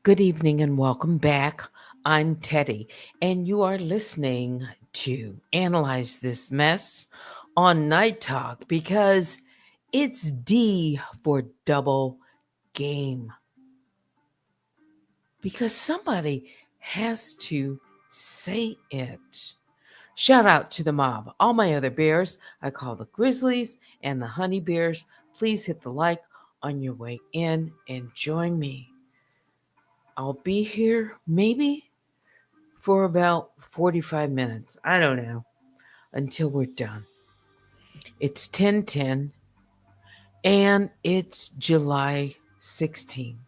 Good evening and welcome back. I'm Teddy, and you are listening to Analyze This Mess on Night Talk because it's D for double game. Because somebody has to say it. Shout out to the mob. All my other bears, I call the grizzlies and the honey bears. Please hit the like on your way in and join me. I'll be here maybe for about 45 minutes. I don't know, until we're done. It's 10:10 and it's July 16.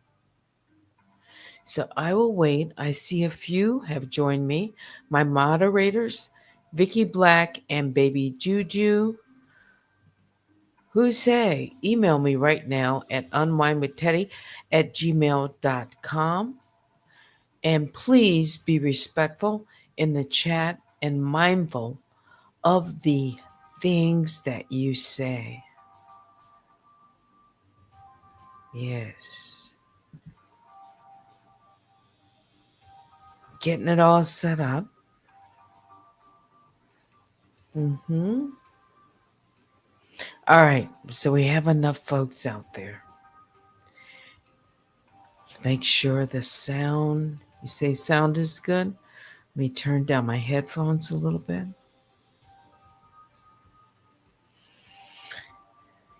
So I will wait. I see a few have joined me. My moderators, Vicky Black and Baby Juju, who say email me right now at unwinewithteddy@gmail.com. And please be respectful in the chat and mindful of the things that you say. Yes. Getting it all set up. Mm-hmm. All right. So we have enough folks out there. Let's make sure the sound, you say sound is good. Let me turn down my headphones a little bit.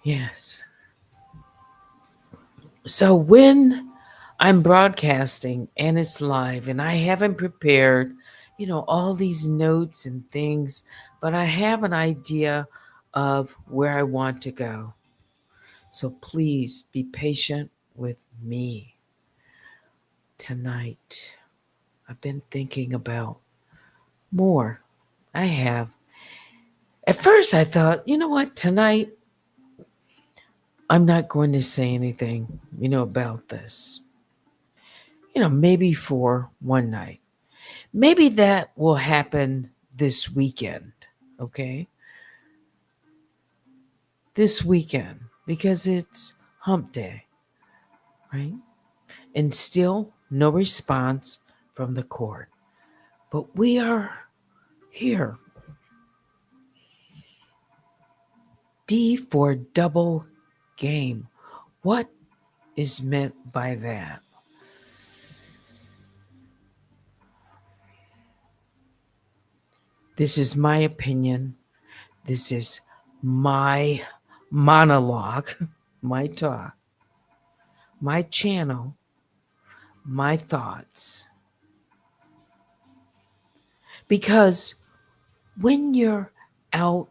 Yes. So when I'm broadcasting and it's live and I haven't prepared, all these notes and things, but I have an idea of where I want to go. So please be patient with me tonight. I've been thinking about more. I have. At first, I thought, you know what, tonight I'm not going to say anything, about this. Maybe for one night. Maybe that will happen this weekend, okay? This weekend, because it's hump day, right? And still no response from the court. But we are here. D for double game. What is meant by that? This is my opinion. This is my monologue, my talk, my channel, my thoughts. Because when you're out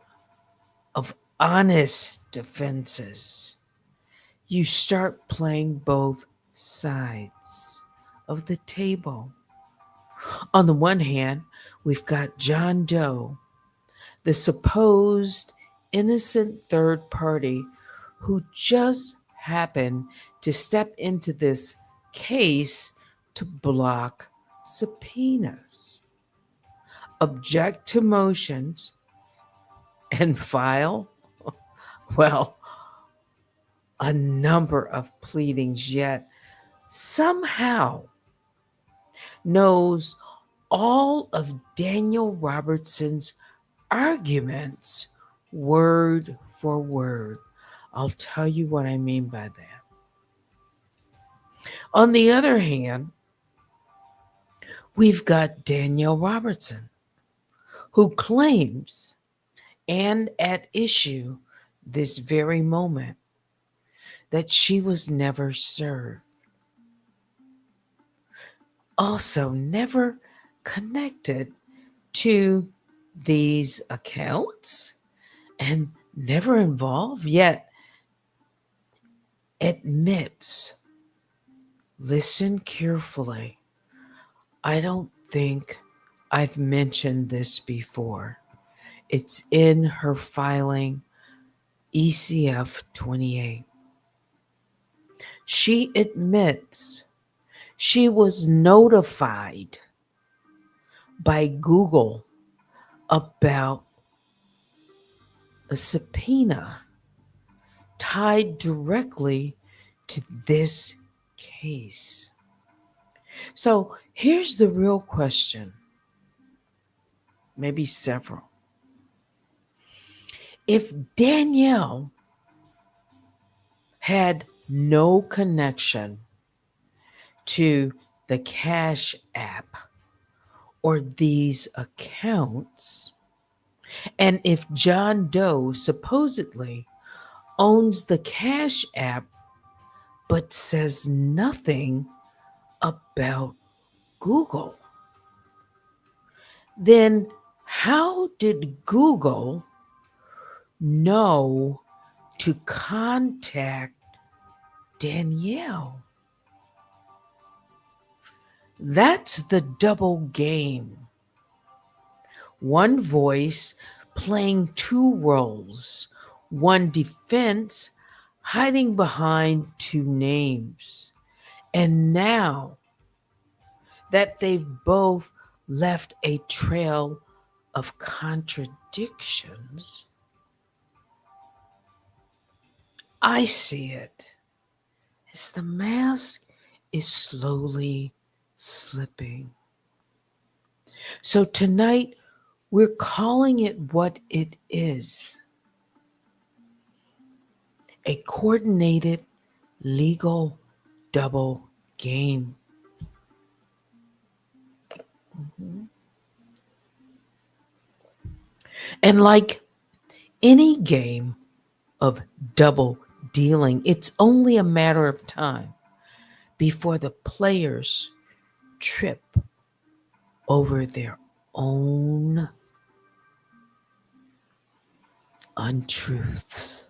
of honest defenses, you start playing both sides of the table. On the one hand, we've got John Doe, the supposed innocent third party who just happened to step into this case to block subpoenas, object to motions, and file, well, a number of pleadings, yet somehow knows all of Daniel Robertson's arguments word for word. I'll tell you what I mean by that. On the other hand, we've got Danielle Robertson, who claims and at issue this very moment that she was never served. Also, never connected to these accounts and never involved, yet admits, listen carefully, I don't think I've mentioned this before. It's in her filing ECF 28. She admits she was notified by Google about a subpoena tied directly to this case. So here's the real question, maybe several. If Danielle had no connection to the Cash App or these accounts, and if John Doe supposedly owns the Cash App but says nothing about Google, then how did Google know to contact Danielle? That's the double game. One voice playing two roles, one defense hiding behind two names. And now that they've both left a trail of contradictions, I see it as the mask is slowly slipping. So tonight, we're calling it what it is: a coordinated legal double game. Mhm. And like any game of double dealing, it's only a matter of time before the players trip over their own untruths.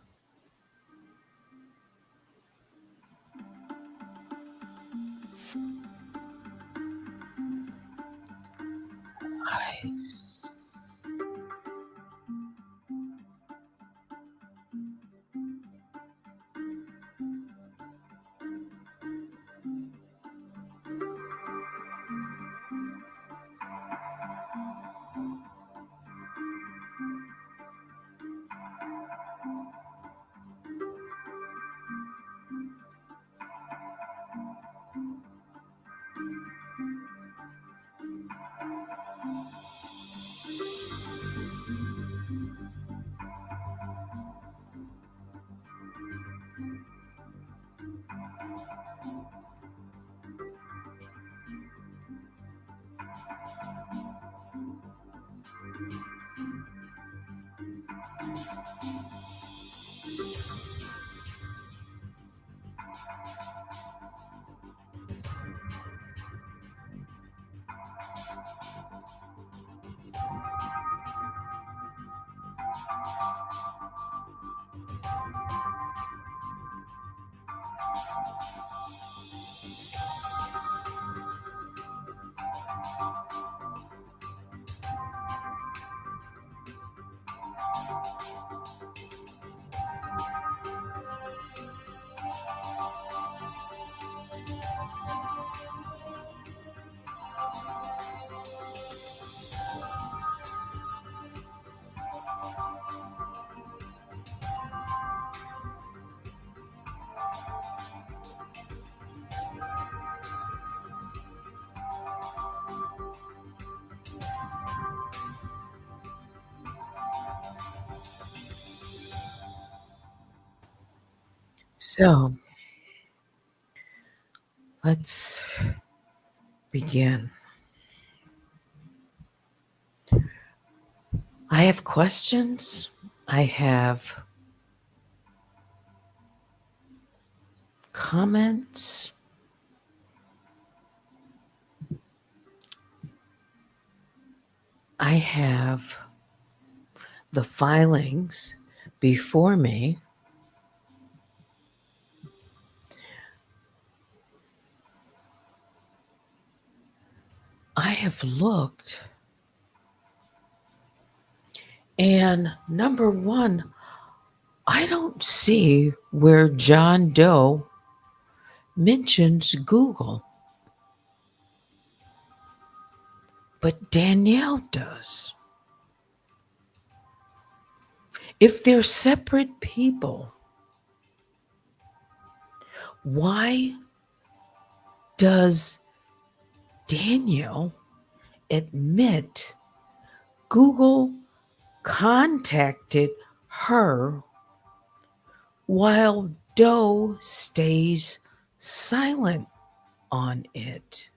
So let's begin. I have questions. I have comments. I have the filings before me. I have looked, and number one, I don't see where John Doe mentions Google, but Danielle does. If they're separate people, why does Danielle admit Google contacted her while Doe stays silent on it.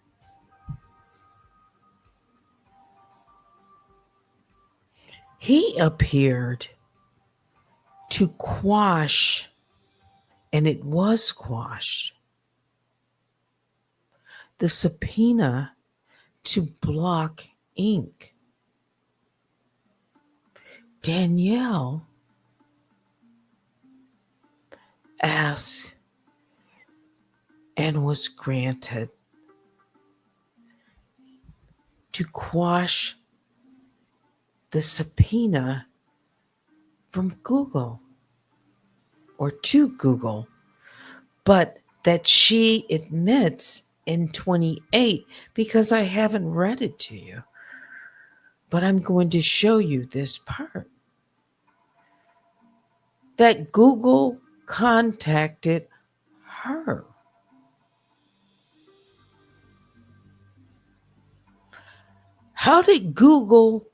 He appeared to quash, and it was quashed, the subpoena to block ink. Danielle asked and was granted to quash the subpoena from Google or to Google, but that she admits in 28, because I haven't read it to you, but I'm going to show you this part, that Google contacted her. How did Google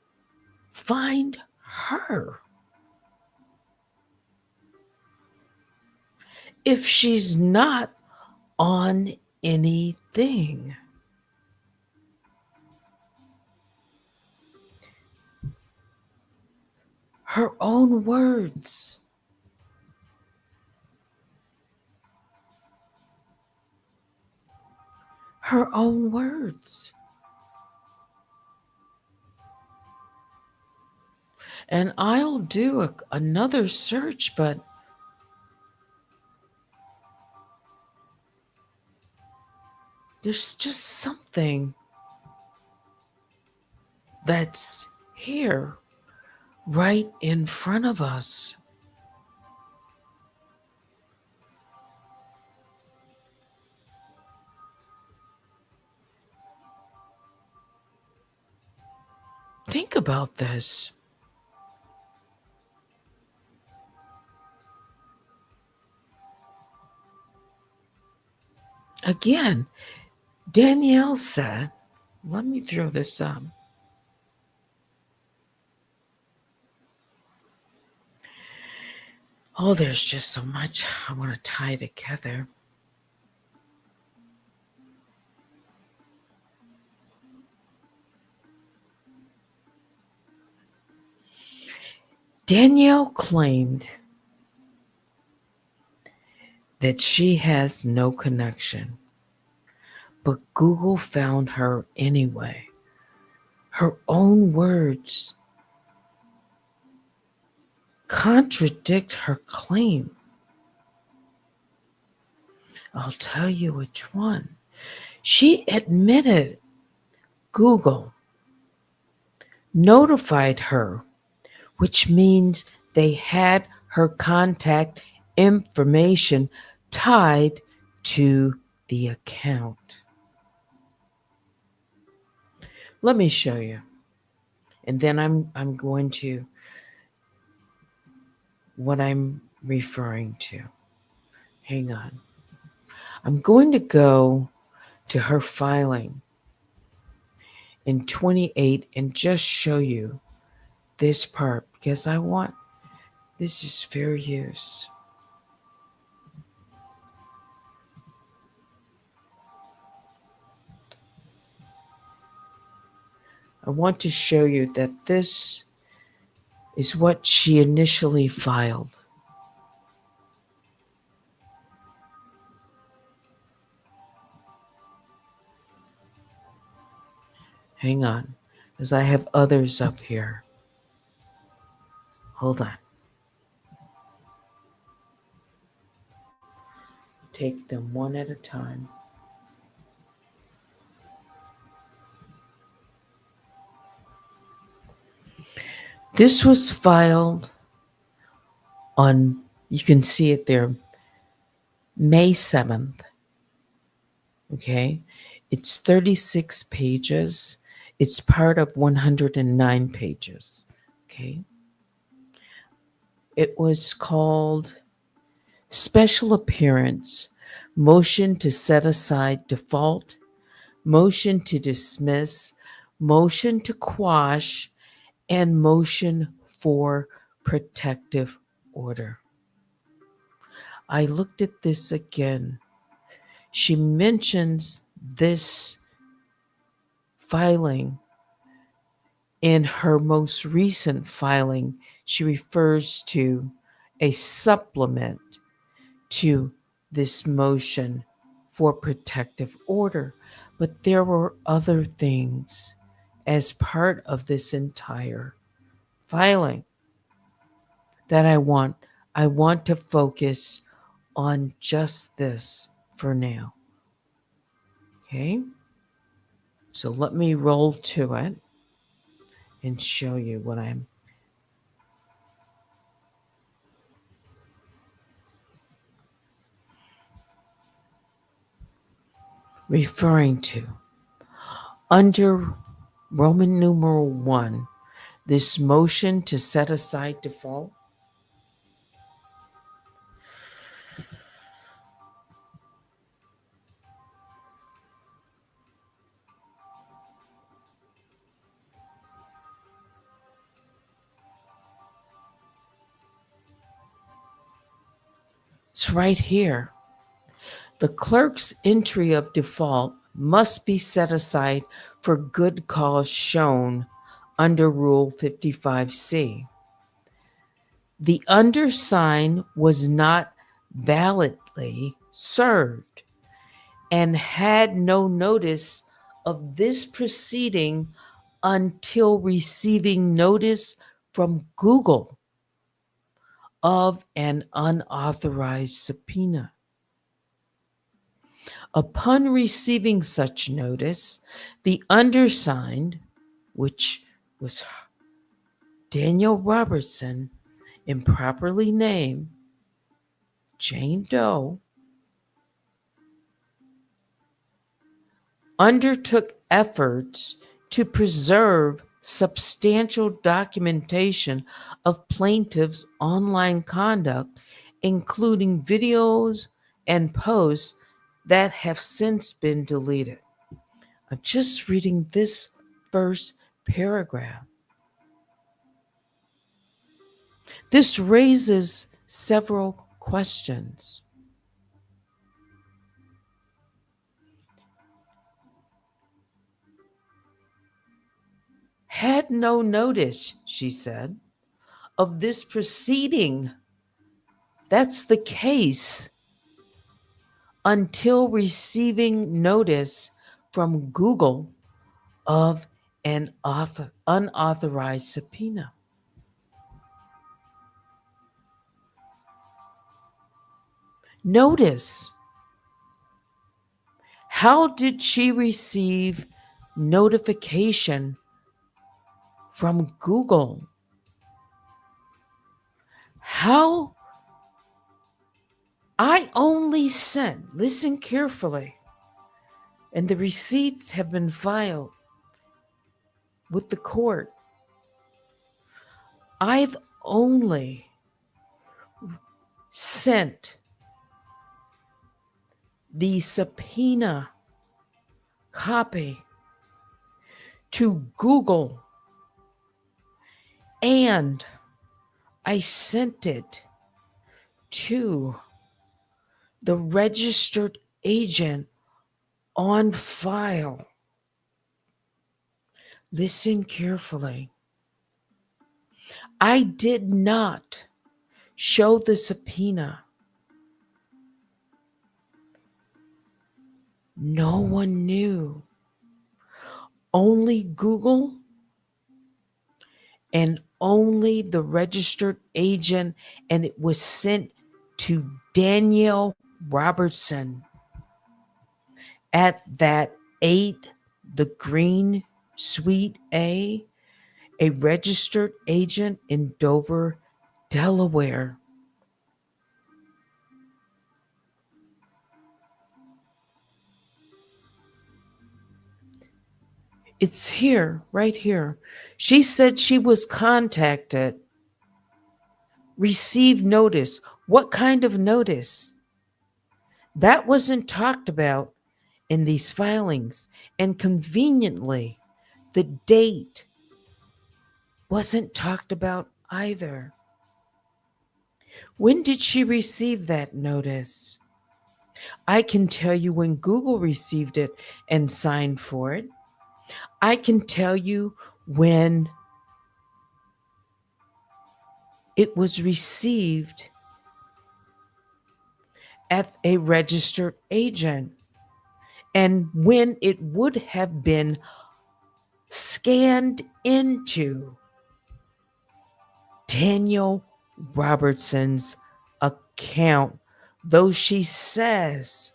find her if she's not on anything? Her own words. Her own words. And I'll do another search, but there's just something that's here right in front of us. Think about this. Again, Danielle said, let me throw this up. Oh, there's just so much I want to tie together. Danielle claimed that she has no connection, but Google found her anyway. Her own words contradict her claim. I'll tell you which one. She admitted Google notified her, which means they had her contact information tied to the account. Let me show you. And then I'm going to what I'm referring to. Hang on. I'm going to go to her filing in 28 and just show you this part because I want this is fair use. I want to show you that this is what she initially filed. Hang on, because I have others up here. Hold on. Take them one at a time. This was filed on, you can see it there, May 7th. Okay, it's 36 pages. It's part of 109 pages. Okay, it was called Special Appearance Motion to Set Aside Default motion to dismiss, motion to quash, and motion for protective order. I looked at this again. She mentions this filing in her most recent filing. She refers to a supplement to this motion for protective order. But there were other things as part of this entire filing that I want to focus on just this for now. Okay? So let me roll to it and show you what I'm referring to. Under Roman numeral 1, this motion to set aside default, it's right here. The clerk's entry of default must be set aside for good cause shown under Rule 55C. The undersigned was not validly served and had no notice of this proceeding until receiving notice from Google of an unauthorized subpoena. Upon receiving such notice, the undersigned, which was Daniel Robertson, improperly named Jane Doe, undertook efforts to preserve substantial documentation of plaintiff's online conduct, including videos and posts that have since been deleted. I'm just reading this first paragraph. This raises several questions. Had no notice, she said, of this proceeding. That's the case. Until receiving notice from Google of an unauthorized subpoena. Notice. How did she receive notification from Google? How? I only sent, listen carefully, and the receipts have been filed with the court. I've only sent the subpoena copy to Google, and I sent it to the registered agent on file. Listen carefully. I did not show the subpoena. No one knew. Only Google and only the registered agent, and it was sent to Danielle Robertson at that 8 the Green Suite A registered agent in Dover, Delaware. It's here, right here. She said she was contacted, received notice. What kind of notice? That wasn't talked about in these filings, and conveniently, the date wasn't talked about either. When did she receive that notice? I can tell you when Google received it and signed for it. I can tell you when it was received at a registered agent and when it would have been scanned into Daniel Robertson's account, though she says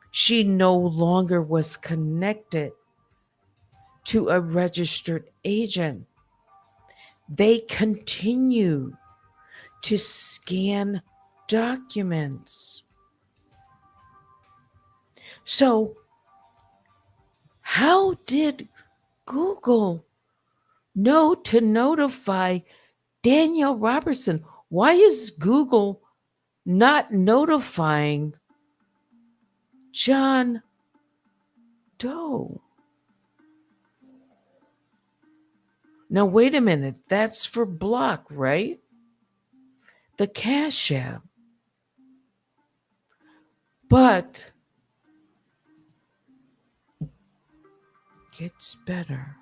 she no longer was connected to a registered agent. They continue to scan documents. So, how did Google know to notify Daniel Robertson? Why is Google not notifying John Doe? Now, wait a minute. That's for Block, right? The Cash App. But gets better.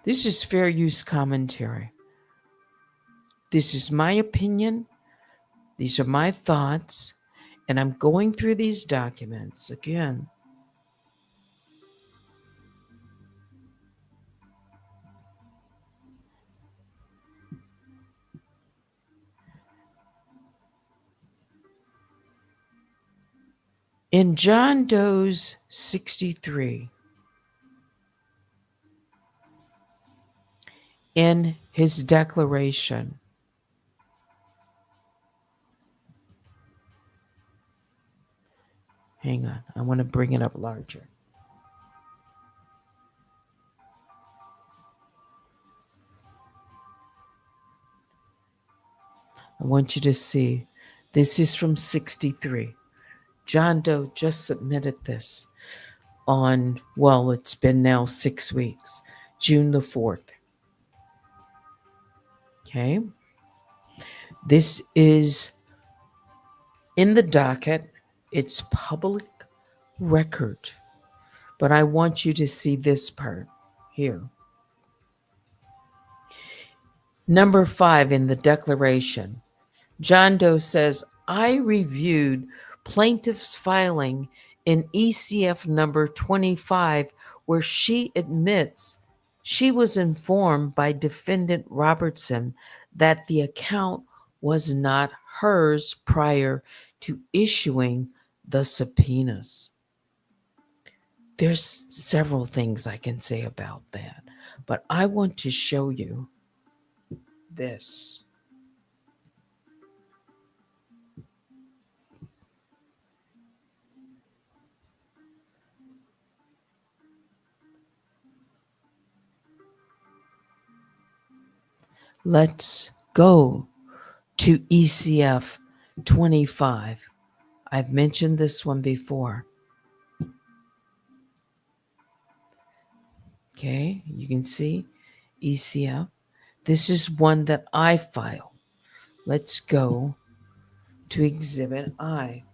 This is fair use commentary. This is my opinion. These are my thoughts. And I'm going through these documents again. In John Doe's 63, in his declaration, hang on, I want to bring it up larger. I want you to see, this is from 63. John Doe just submitted this on, well, it's been now 6 weeks, June the 4th. Okay. This is in the docket. It's public record. But I want you to see this part here. Number 5 in the declaration. John Doe says, I reviewed plaintiff's filing in ECF number 25, where she admits she was informed by defendant Robertson that the account was not hers prior to issuing the subpoenas. There's several things I can say about that, but I want to show you this. Let's go to ECF 25. I've mentioned this one before. Okay, you can see ECF. This is one that I filed. Let's go to Exhibit I.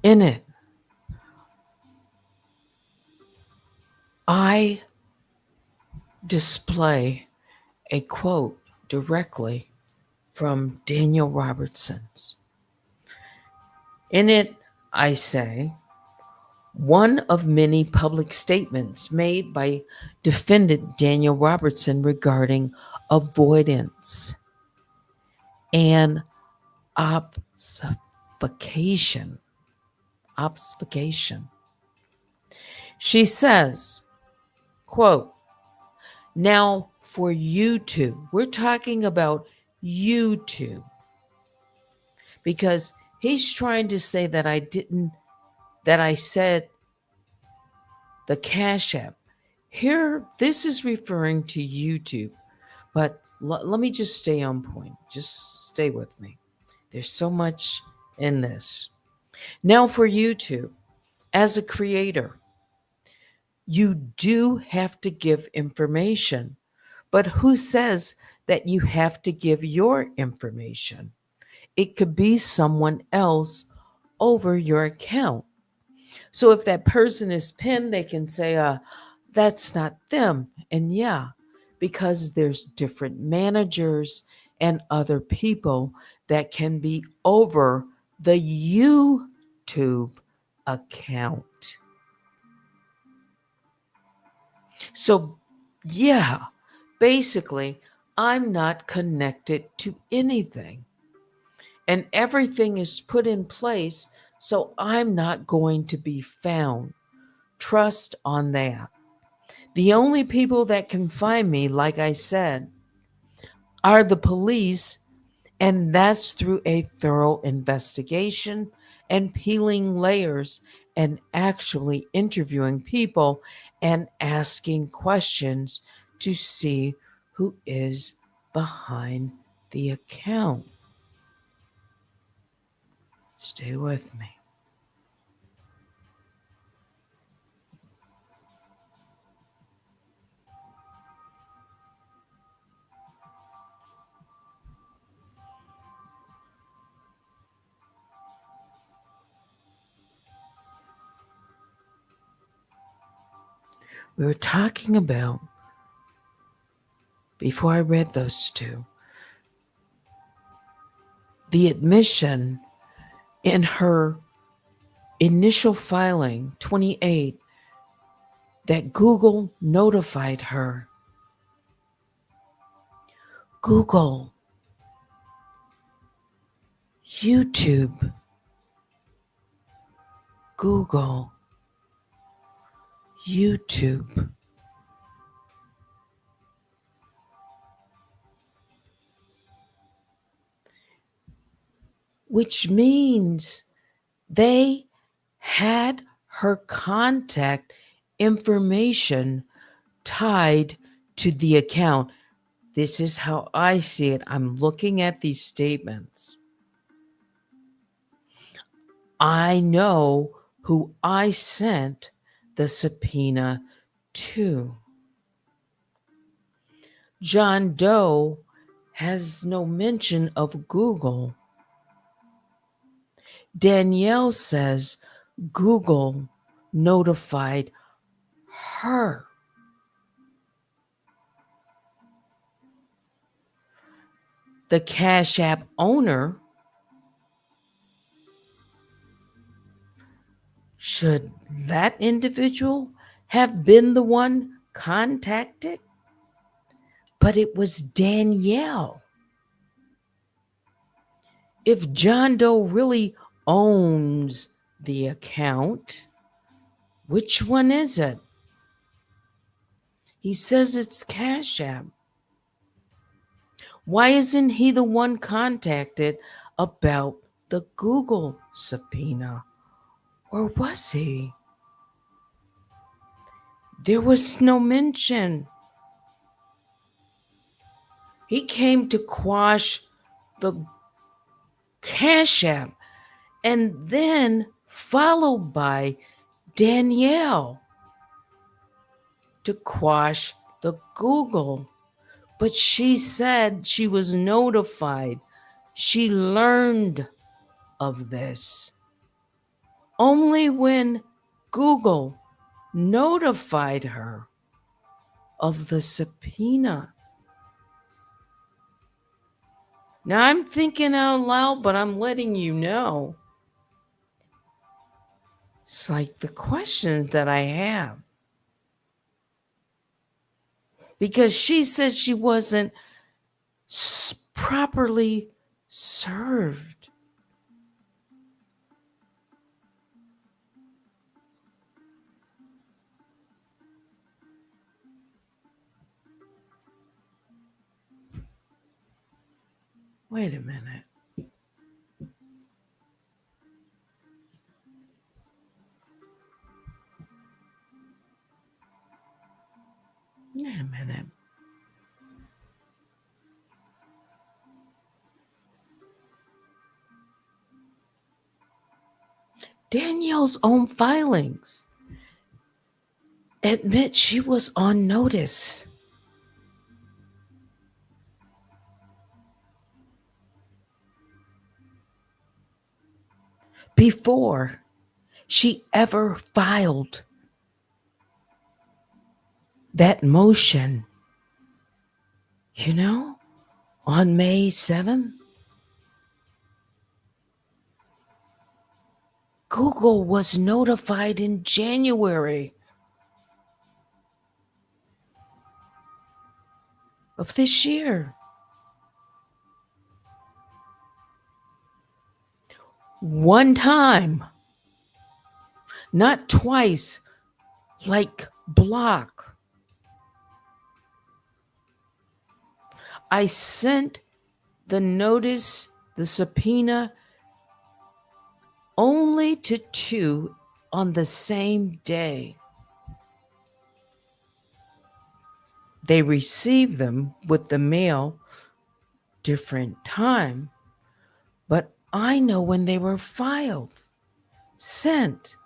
In it, I display a quote directly from Daniel Robertson's. In it, I say, one of many public statements made by defendant Daniel Robertson regarding avoidance and obfuscation. She says, quote, now for YouTube, we're talking about YouTube, because He's trying to say that I said the Cash App. Here, this is referring to YouTube, but let me just stay on point. Just stay with me. There's so much in this. Now, for YouTube, as a creator, you do have to give information, but who says that you have to give your information? It could be someone else over your account. So if that person is pinned, they can say, that's not them. And yeah, because there's different managers and other people that can be over the YouTube account. So, yeah, basically, I'm not connected to anything. And everything is put in place, so I'm not going to be found. Trust on that. The only people that can find me, like I said, are the police, and that's through a thorough investigation and peeling layers and actually interviewing people and asking questions to see who is behind the account. Stay with me. We were talking about, before I read those two, the admission in her initial filing, 28, that Google notified her. Google, YouTube, Google, YouTube. Which means they had her contact information tied to the account. This is how I see it. I'm looking at these statements. I know who I sent the subpoena to. John Doe has no mention of Google. Danielle says Google notified her. The Cash App owner, should that individual have been the one contacted? But it was Danielle. If John Doe really owns the account, which one is it? He says it's Cash App. Why isn't he the one contacted about the Google subpoena? Or was he? There was no mention. He came to quash the Cash App and then followed by Danielle to quash the Google. But she said she was notified. She learned of this only when Google notified her of the subpoena. Now I'm thinking out loud, but I'm letting you know. It's like the questions that I have. Because she said she wasn't properly served. Wait a minute. minute. Danielle's own filings admit she was on notice. Before she ever filed that motion, on May 7th, Google was notified in January of this year. One time, not twice, like block. I sent the notice, the subpoena, only to 2 on the same day. They received them with the mail different time, but I know when they were filed, sent.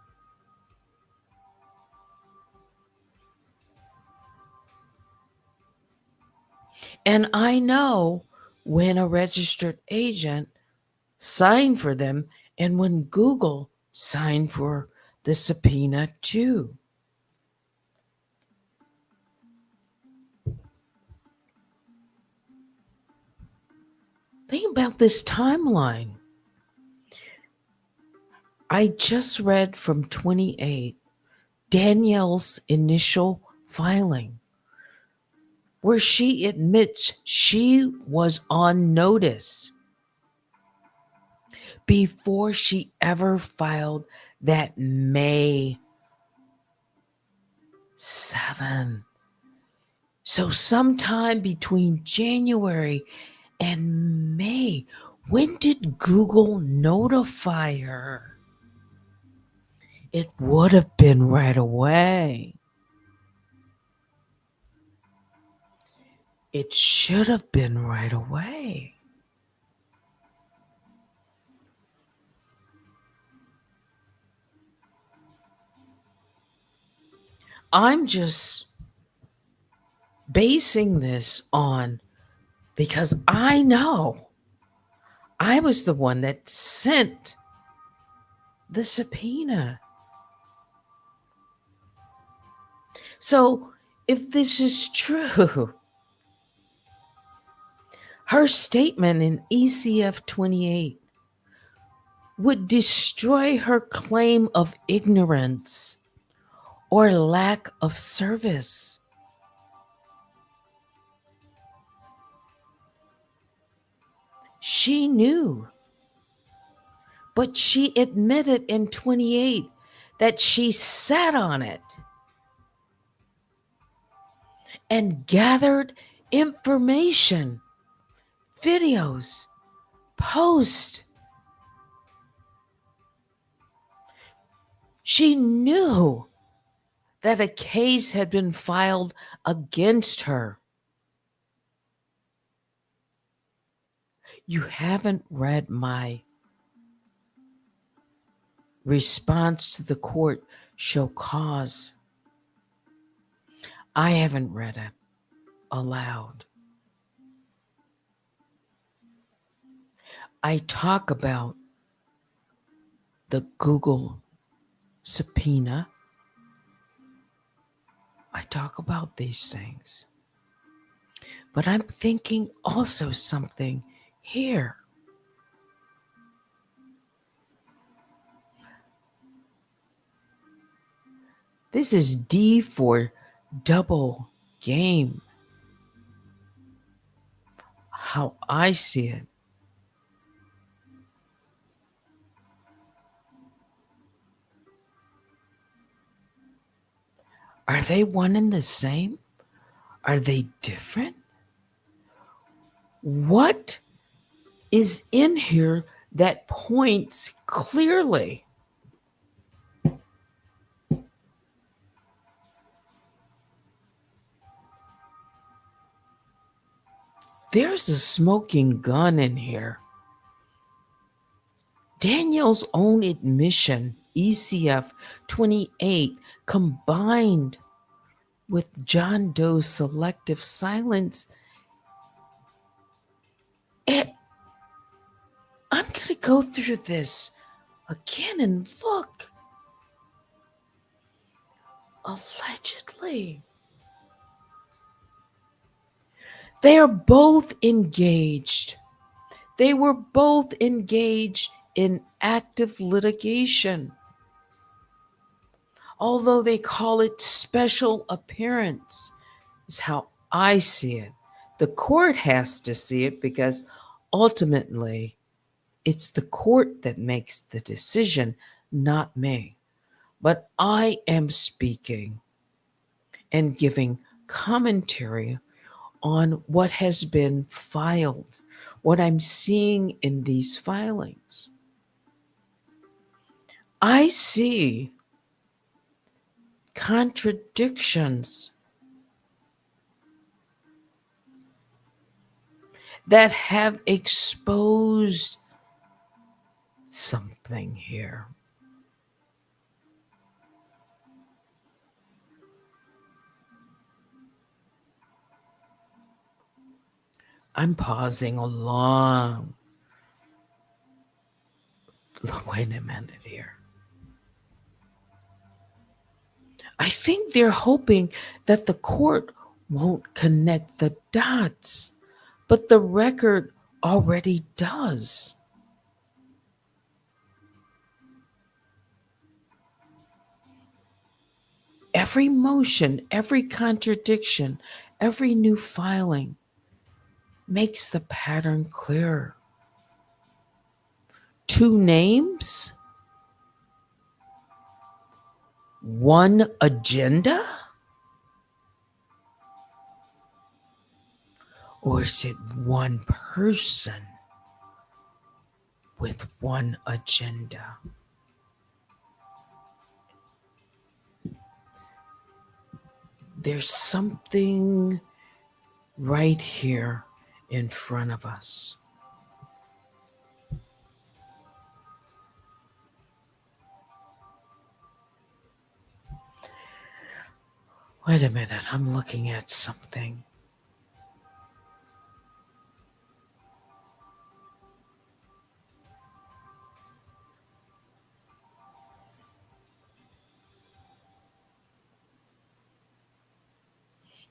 And I know when a registered agent signed for them and when Google signed for the subpoena too. Think about this timeline. I just read from 28, Danielle's initial filing, where she admits she was on notice before she ever filed that May 7th. So sometime between January and May, when did Google notify her? It would have been right away. It should have been right away. I'm just basing this on because I know I was the one that sent the subpoena. So if this is true, her statement in ECF 28 would destroy her claim of ignorance or lack of service. She knew, but she admitted in 28 that she sat on it and gathered information, videos, posts. She knew that a case had been filed against her. You haven't read my response to the court show cause. I haven't read it aloud. I talk about the Google subpoena. I talk about these things. But I'm thinking also something here. This is D for double game. How I see it. Are they one and the same? Are they different? What is in here that points clearly? There's a smoking gun in here. Daniel's own admission, ECF 28, combined with John Doe's selective silence. And I'm going to go through this again and look. Allegedly. They are both engaged. They were both engaged in active litigation. Although they call it special appearance, is how I see it. The court has to see it because ultimately it's the court that makes the decision, not me. But I am speaking and giving commentary on what has been filed, what I'm seeing in these filings. I see contradictions that have exposed something here. I'm pausing a long. Wait a minute here. I think they're hoping that the court won't connect the dots, but the record already does. Every motion, every contradiction, every new filing makes the pattern clearer. Two names? One agenda? Or is it one person with one agenda? There's something right here in front of us. Wait a minute, I'm looking at something.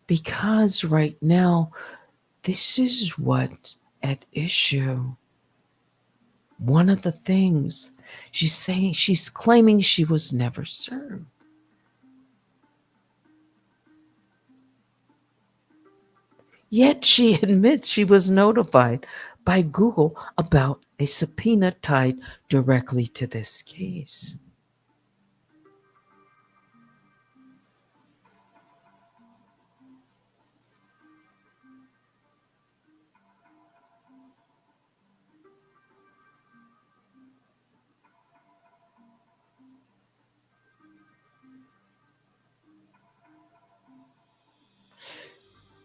Because right now, this is what's at issue. One of the things she's claiming she was never served. Yet she admits she was notified by Google about a subpoena tied directly to this case.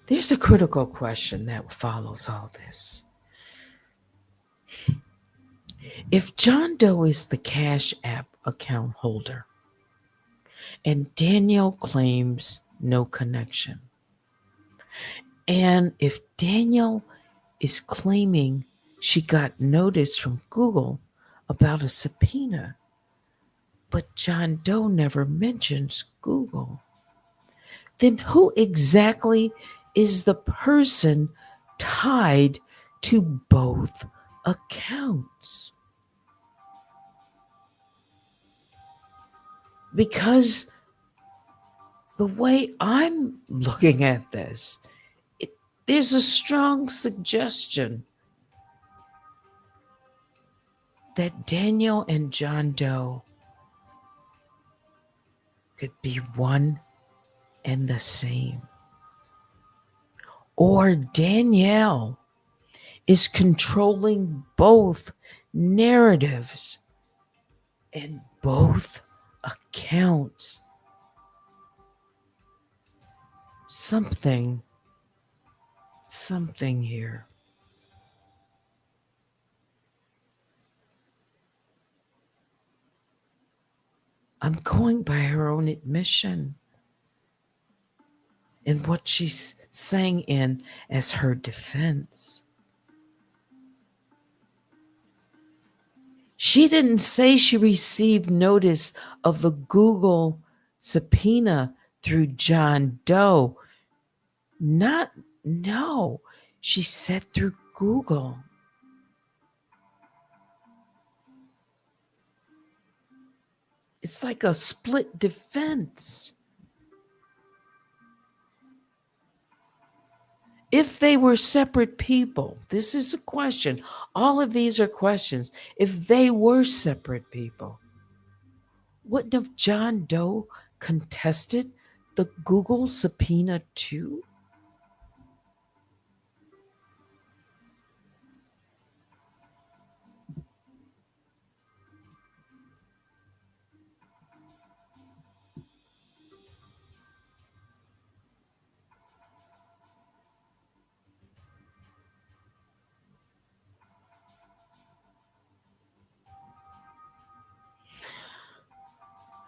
There's a critical question that follows all this. If John Doe is the Cash App account holder and Daniel claims no connection, and if Daniel is claiming she got notice from Google about a subpoena, but John Doe never mentions Google, then who exactly is the person tied to both accounts? Because the way I'm looking at this, there's a strong suggestion that Daniel and John Doe could be one and the same. Or Danielle is controlling both narratives and both accounts. something here. I'm going by her own admission and what she's saying in as her defense. She didn't say she received notice of the Google subpoena through John Doe. No. She said through Google. It's like a split defense. If they were separate people, this is a question. All of these are questions. If they were separate people, wouldn't have John Doe contested the Google subpoena too?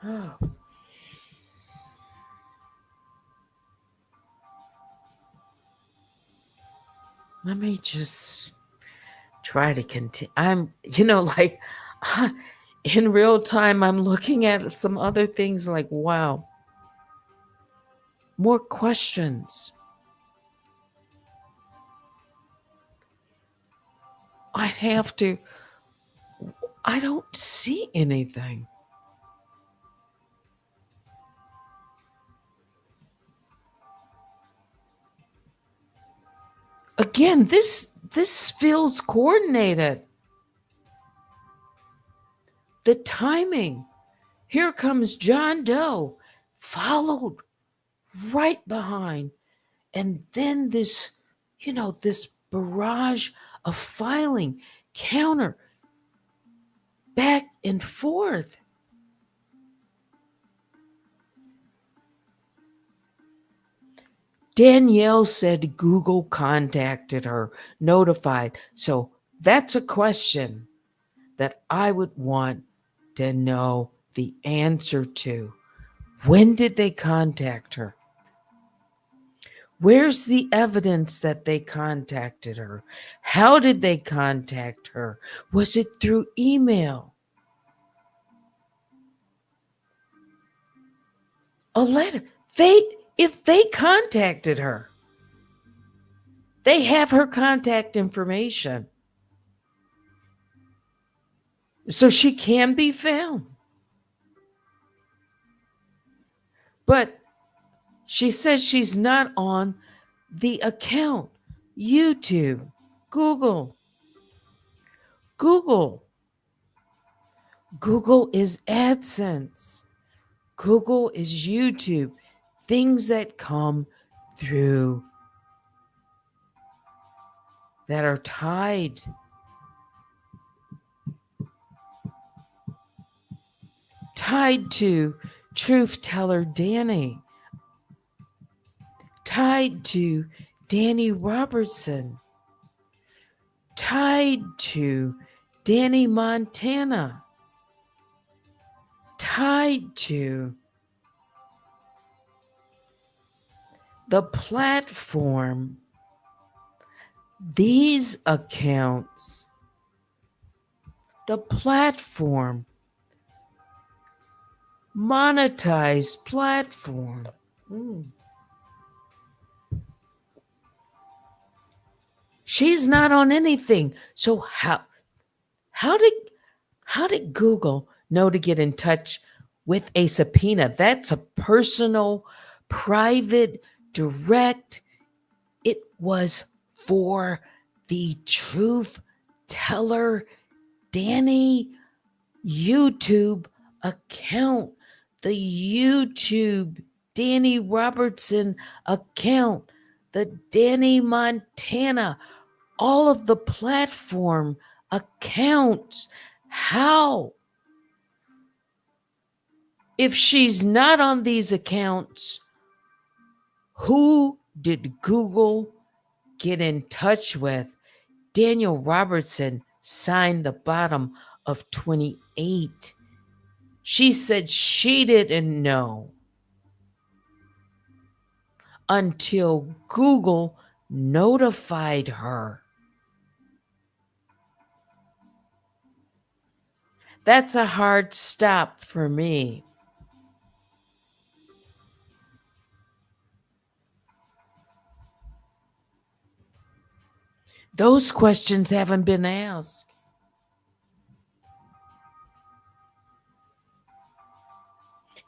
Oh. Let me just try to continue. I'm, like in real time, I'm looking at some other things like, wow, more questions. I don't see anything. Again, this feels coordinated. The timing. Here comes John Doe, followed right behind. And then this barrage of filing, counter, back and forth. Danielle said Google contacted her, notified. So that's a question that I would want to know the answer to. When did they contact her? Where's the evidence that they contacted her? How did they contact her? Was it through email? A letter? If they contacted her, they have her contact information. So she can be found. But she says she's not on the account. YouTube, Google. Google is AdSense. Google is YouTube. Things that come through that are tied. Tied to truth teller Danny. Tied to Danny Robertson. Tied to Danny Montana. Tied to the platform. These accounts, the platform, monetized platform. She's not on anything. So how did Google know to get in touch with a subpoena? That's a personal, private, direct. It was for the truth teller Danny YouTube account, the YouTube Danny Robertson account, the Danny Montana, all of the platform accounts. How? If she's not on these accounts, who did Google get in touch with, Daniel Robertson signed the bottom of 28. She said she didn't know until Google notified her. That's a hard stop for me. Those questions haven't been asked.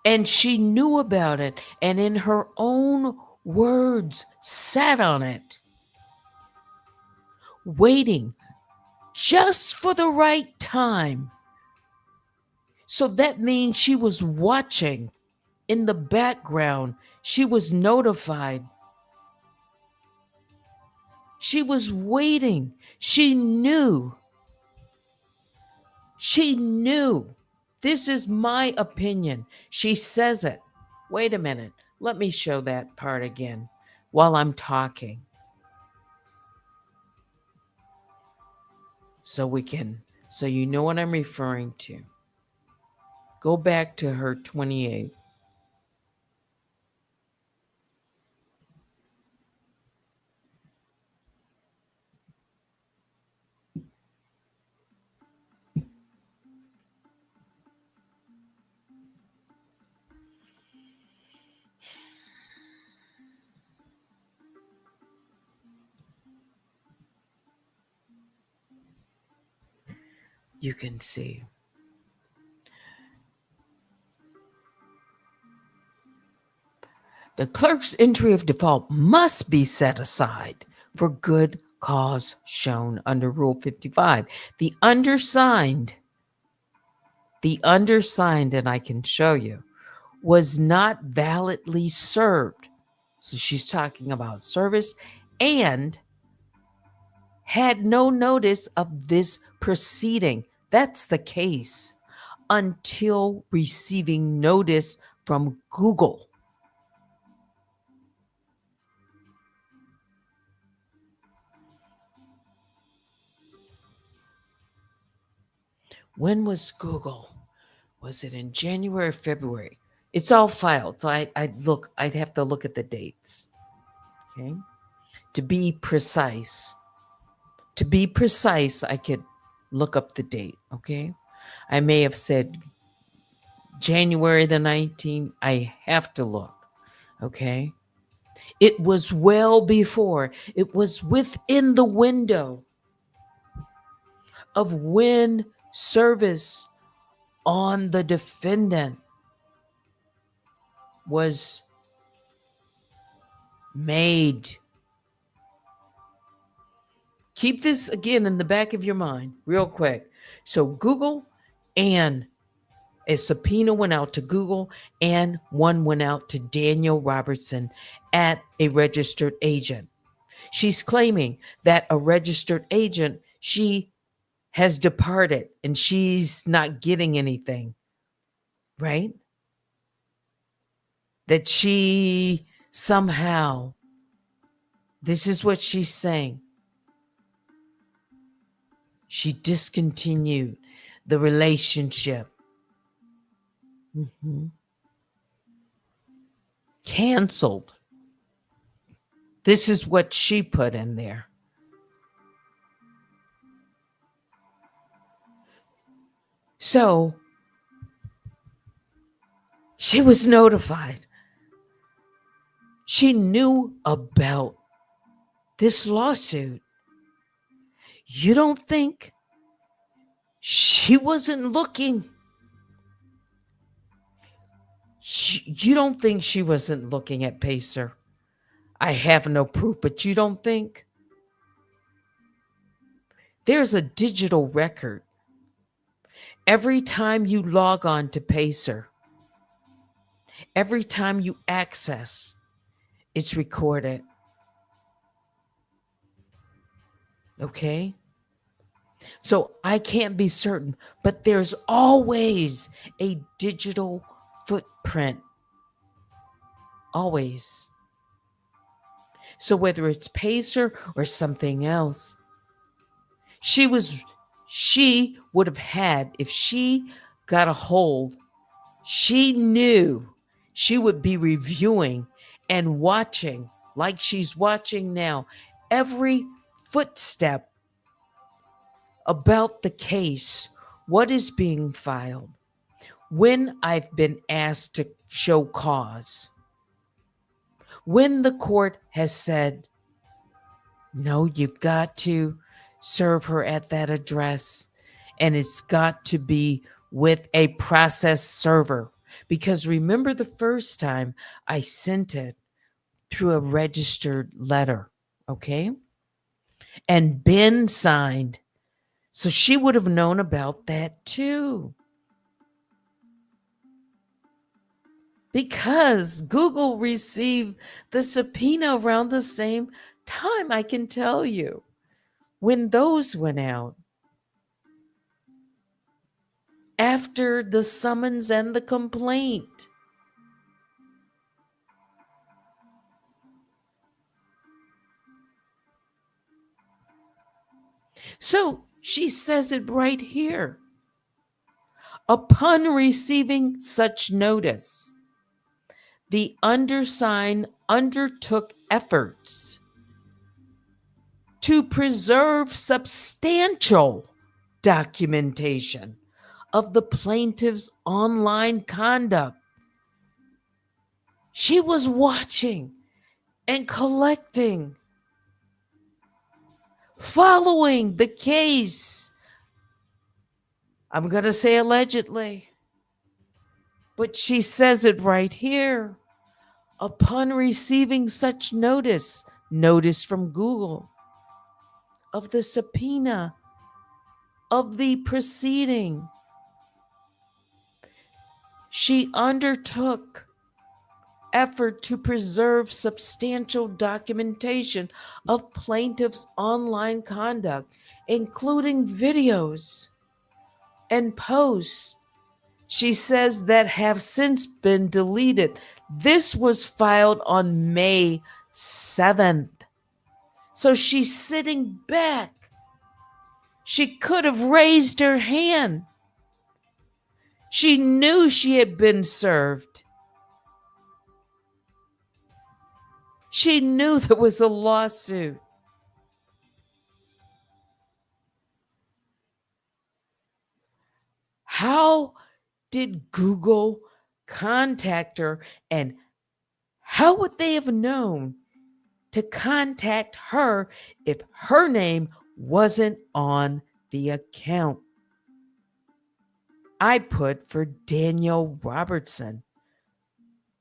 And she knew about it, and in her own words, sat on it, waiting just for the right time. So that means she was watching in the background. She was notified. She was waiting. She knew. She knew. This is my opinion. She says it. Wait a minute. Let me show that part again while I'm talking. So you know what I'm referring to. Go back to her 28. You can see. The clerk's entry of default must be set aside for good cause shown under Rule 55. The undersigned, and I can show you, was not validly served. So she's talking about service and had no notice of this proceeding. That's the case until receiving notice from Google. When was Google? Was it in January or February? It's all filed, so I'd have to look at the dates. Okay. To be precise, I could look up the date. Okay. I may have said January the 19th. I have to look. Okay. It was well before. It was within the window of when service on the defendant was made. Keep this again in the back of your mind real quick. So Google, and a subpoena went out to Google, and one went out to Daniel Robertson at a registered agent. She's claiming that a registered agent, she has departed and she's not getting anything, right? That she somehow, this is what she's saying, she discontinued the relationship. Canceled. This is what she put in there. So she was notified. She knew about this lawsuit. You don't think she wasn't looking? You don't think she wasn't looking at Pacer? I have no proof, but you don't think? There's a digital record. Every time you log on to Pacer, every time you access, it's recorded. Okay? So I can't be certain, but there's always a digital footprint. Always. So whether it's Pacer or something else, she would have had, if she got a hold, she knew she would be reviewing and watching, like she's watching now, every footstep about the case, what is being filed, when I've been asked to show cause, when the court has said, no, you've got to serve her at that address, and it's got to be with a process server. Because remember the first time I sent it through a registered letter, okay? And Ben signed. So she would have known about that too. Because Google received the subpoena around the same time, I can tell you, when those went out. After the summons and the complaint. So she says it right here. Upon receiving such notice, the undersigned undertook efforts to preserve substantial documentation of the plaintiff's online conduct. She was watching and collecting, following the case. I'm going to say allegedly, but she says it right here. Upon receiving such notice from Google of the subpoena of the proceeding, she undertook effort to preserve substantial documentation of plaintiff's online conduct, including videos and posts, she says, that have since been deleted. This was filed on May 7th. So she's sitting back. She could have raised her hand. She knew she had been served. She knew there was a lawsuit. How did Google contact her, and how would they have known to contact her if her name wasn't on the account? I put for Daniel Robertson.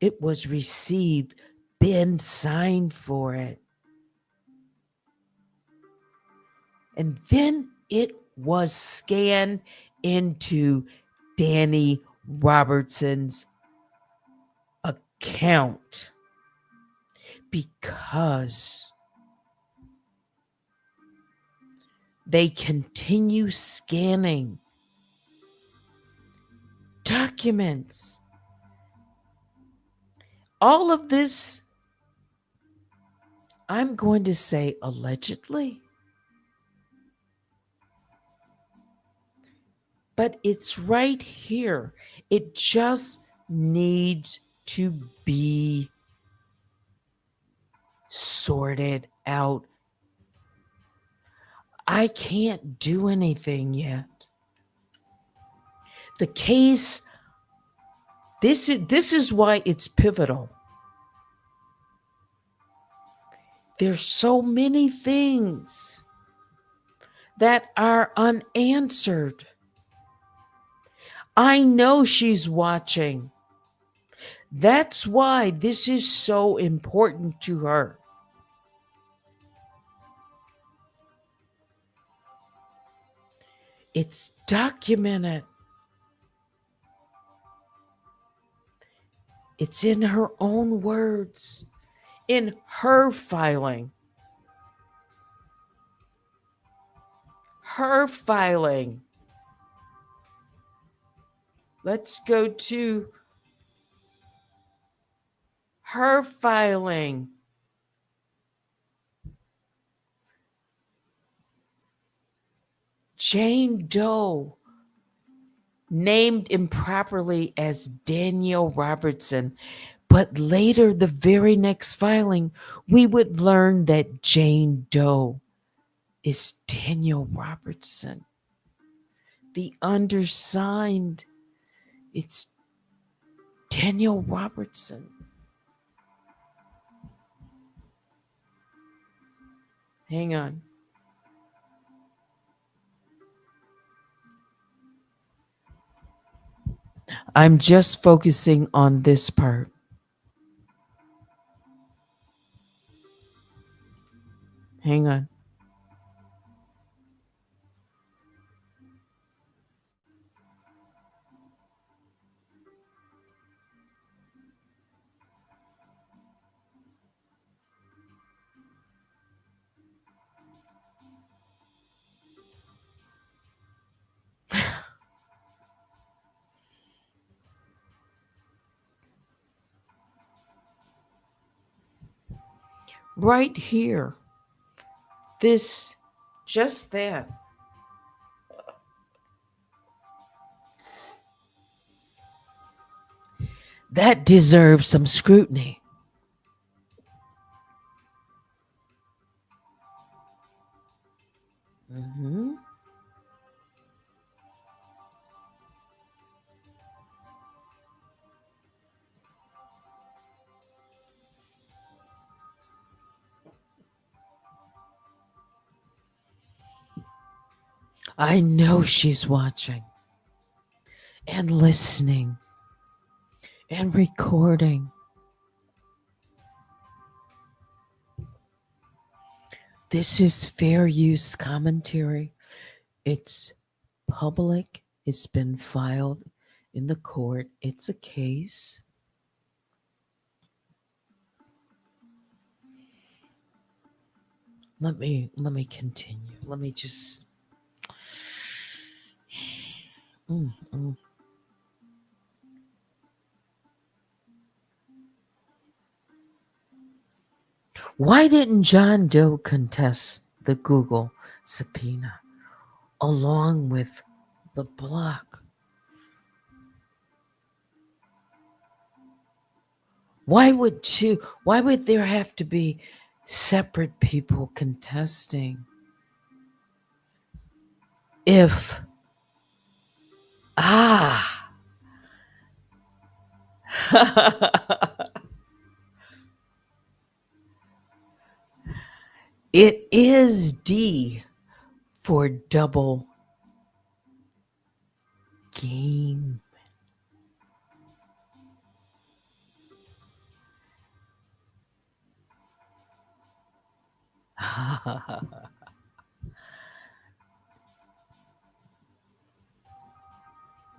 It was received. Ben signed for it. And then it was scanned into Danny Robertson's account, because they continue scanning documents. All of this, I'm going to say allegedly, but it's right here. It just needs to be sorted out. I can't do anything yet. The case, this is why it's pivotal. There's so many things that are unanswered. I know she's watching. That's why this is so important to her. It's documented. It's in her own words, in her filing. Her filing. Let's go to her filing. Jane Doe, named improperly as Danielle Robertson. But later, the very next filing, we would learn that Jane Doe is Danielle Robertson. The undersigned, it's Danielle Robertson. Hang on. I'm just focusing on this part. Hang on. Right here. This, just that. That deserves some scrutiny. Mm-hmm. I know she's watching and listening and recording. This is fair use commentary. It's public. It's been filed in the court. It's a case. Let me continue. Let me just mm, mm. Why didn't John Doe contest the Google subpoena along with the block? Why would there have to be separate people contesting? If it is D for double game.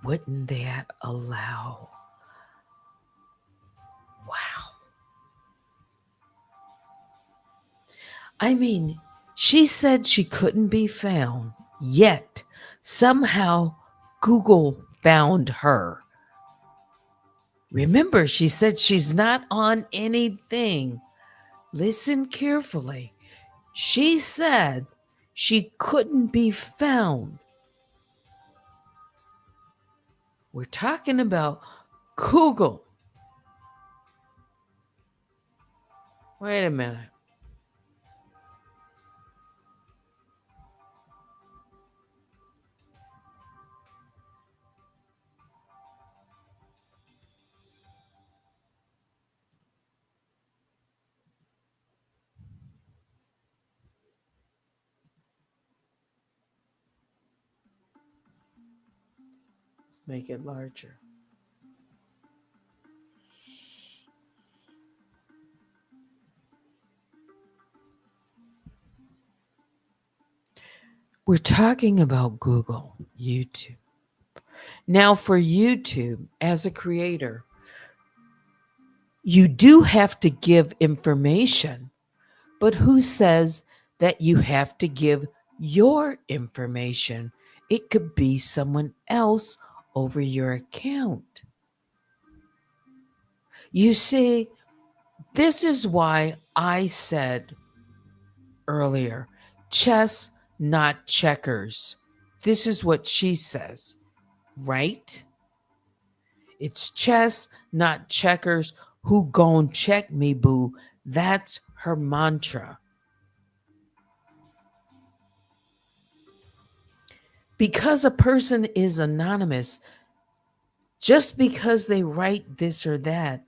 Wouldn't that allow? Wow. I mean, she said she couldn't be found, yet somehow Google found her. Remember, she said she's not on anything. Listen carefully. She said she couldn't be found. We're talking about Google. Wait a minute. Let's make it larger. We're talking about Google, YouTube. Now, for YouTube, as a creator, you do have to give information, but who says that you have to give your information? It could be someone else over your account. You see, this is why I said earlier, chess, not checkers. This is what she says, right? It's chess, not checkers. Who gon' check me, boo? That's her mantra. Because a person is anonymous, just because they write this or that,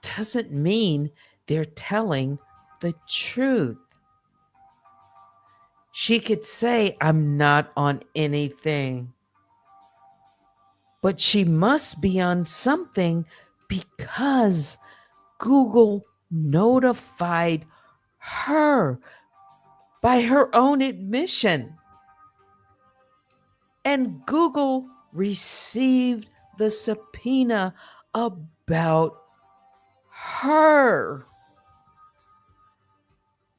doesn't mean they're telling the truth. She could say, I'm not on anything, but she must be on something because Google notified her by her own admission. And Google received the subpoena about her,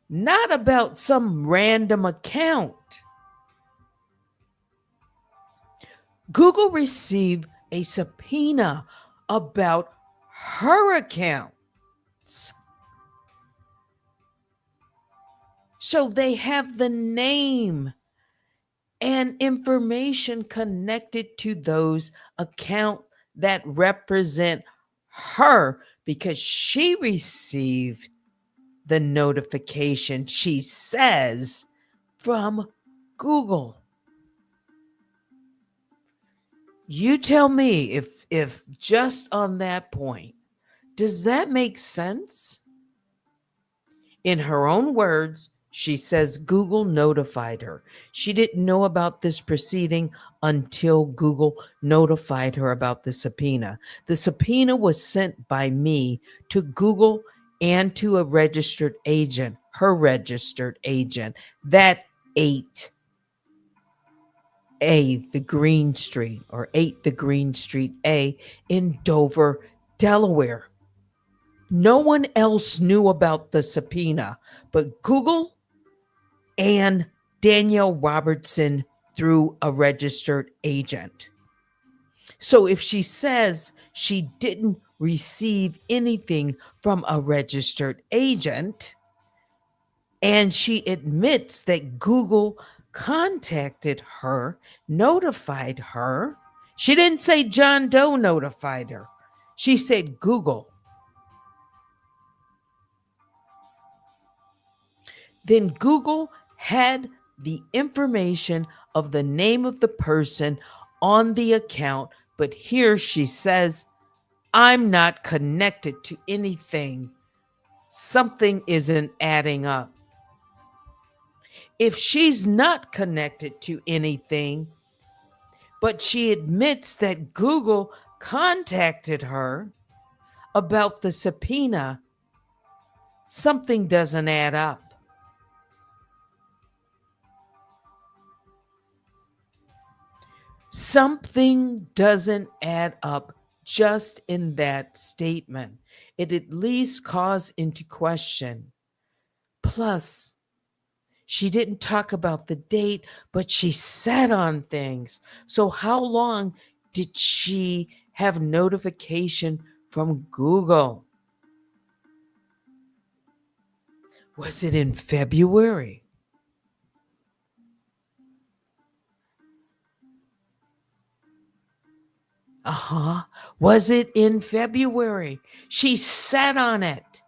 not about some random account. Google received a subpoena about her accounts. So they have the name and information connected to those accounts that represent her because she received the notification, she says, from Google. You tell me if just on that point, does that make sense? In her own words, she says Google notified her. She didn't know about this proceeding until Google notified her about the subpoena. The subpoena was sent by me to Google and to a registered agent, her registered agent, that ate the Green Street or 8 the Green Street A in Dover, Delaware. No one else knew about the subpoena but Google and Danielle Robertson through a registered agent. So if she says she didn't receive anything from a registered agent and she admits that Google contacted her, notified her, she didn't say John Doe notified her. She said Google. Then Google had the information of the name of the person on the account, but here she says, I'm not connected to anything. Something isn't adding up. If she's not connected to anything, but she admits that Google contacted her about the subpoena, something doesn't add up. Something doesn't add up just in that statement. It at least calls into question. Plus, she didn't talk about the date, but she sat on things. So, how long did she have notification from Google? Was it in February? Was it in February? She sat on it.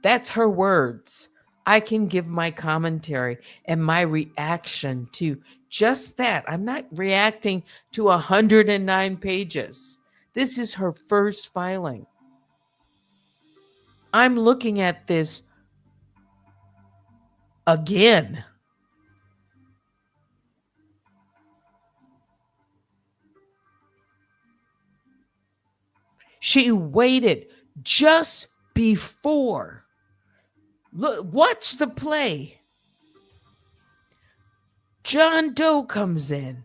That's her words. I can give my commentary and my reaction to just that. I'm not reacting to 109 pages. This is her first filing. I'm looking at this again. She waited just before. Look, watch the play. John Doe comes in.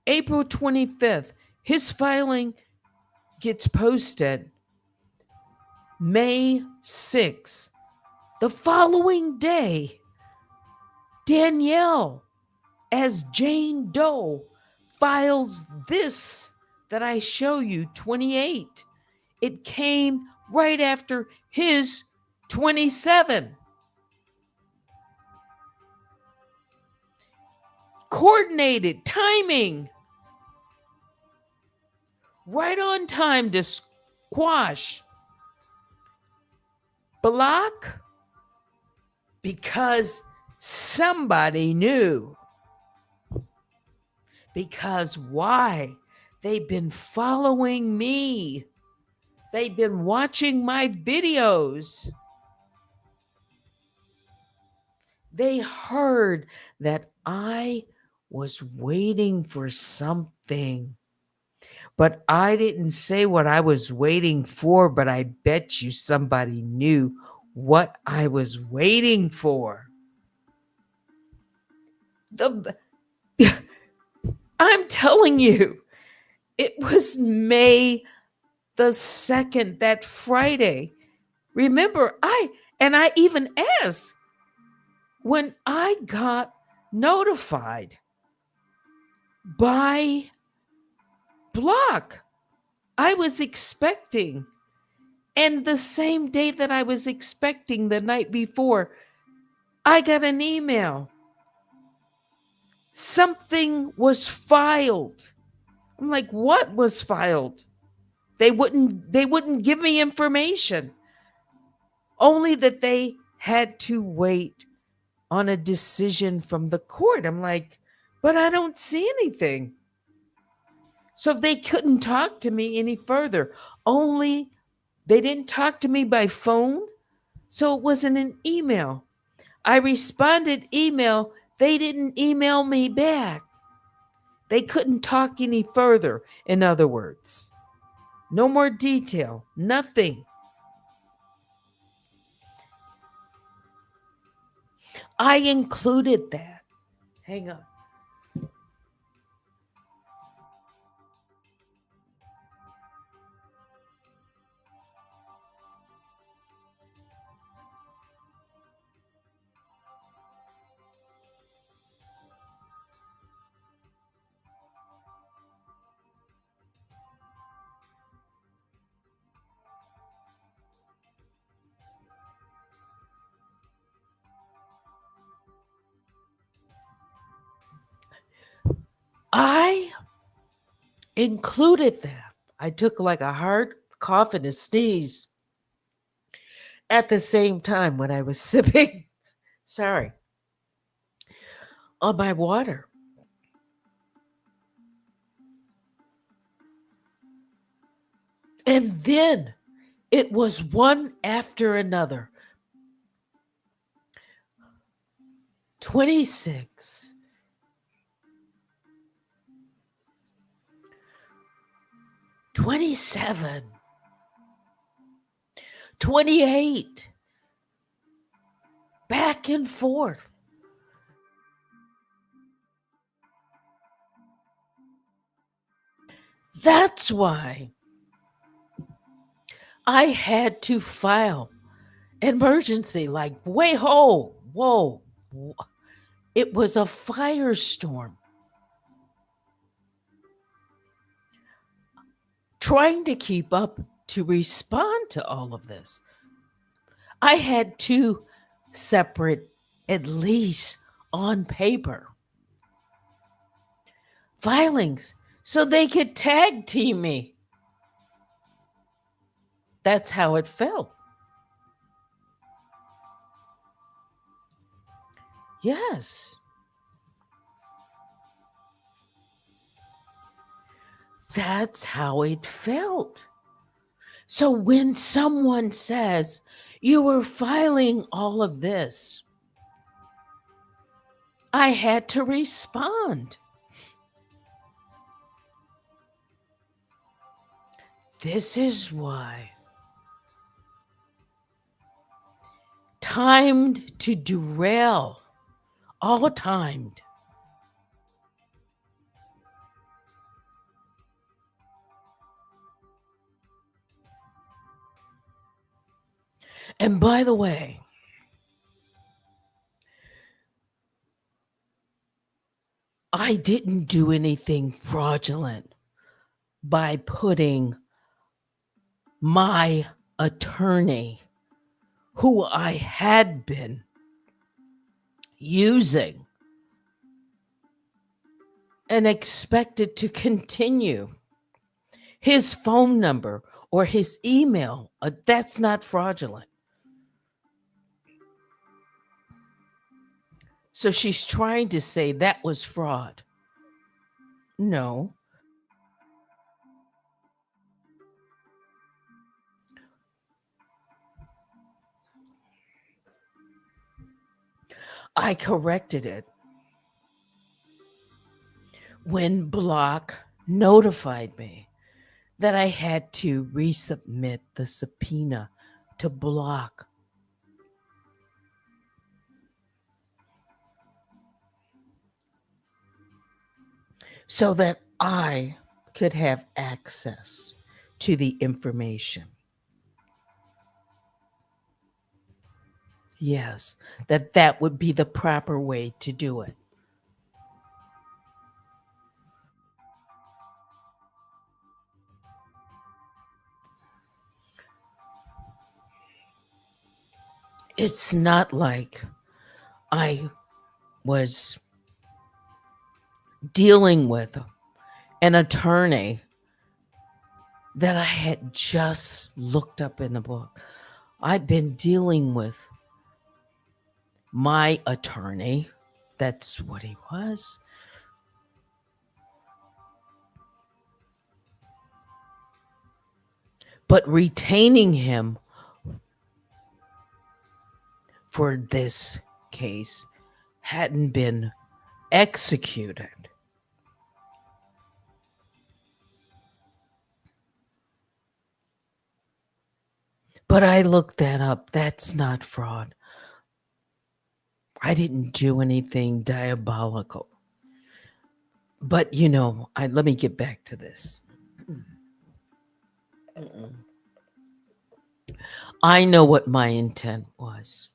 April 25th. His filing gets posted May 6th. The following day, Danielle, as Jane Doe, files this that I show you, 28. It came right after his 27. coordinated timing, right on time to squash, block, because somebody knew. Because why? They've been following me. They've been watching my videos. They heard that I was waiting for something. But I didn't say what I was waiting for, but I bet you somebody knew what I was waiting for. I'm telling you, it was May the 2nd, that Friday. Remember, I even asked when I got notified by Block. I was expecting, and the same day that I was expecting, the night before, I got an email. Something was filed. I'm like, what was filed? They wouldn't give me information. Only that they had to wait on a decision from the court. I'm like, but I don't see anything. So they couldn't talk to me any further. Only they didn't talk to me by phone. So it wasn't an email. I responded email. They didn't email me back. They couldn't talk any further, in other words. No more detail, nothing. I included that. Hang on. I included that. I took like a hard cough and a sneeze at the same time when I was sipping, sorry, on my water. And then it was one after another. 26, 27, 28, back and forth. That's why I had to file emergency, like, whoa. It was a firestorm. Trying to keep up to respond to all of this. I had two separate, at least on paper, filings so they could tag team me. That's how it felt. Yes. That's how it felt. So when someone says, you were filing all of this, I had to respond. This is why. Timed to derail. All timed. And by the way, I didn't do anything fraudulent by putting my attorney, who I had been using and expect it to continue. His phone number or his email, that's not fraudulent. So she's trying to say that was fraud. No, I corrected it when Block notified me that I had to resubmit the subpoena to Block. So that I could have access to the information. Yes, that would be the proper way to do it. It's not like I was dealing with an attorney that I had just looked up in the book. I've been dealing with my attorney. That's what he was. But retaining him for this case hadn't been executed. But I looked that up. That's not fraud. I didn't do anything diabolical. But let me get back to this. I know what my intent was.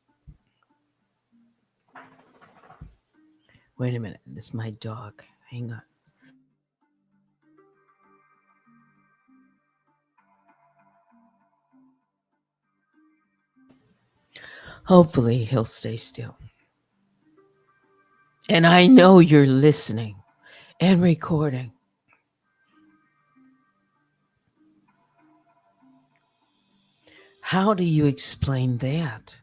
Wait a minute. This is my dog. Hang on. Hopefully, he'll stay still. And I know you're listening and recording. How do you explain that?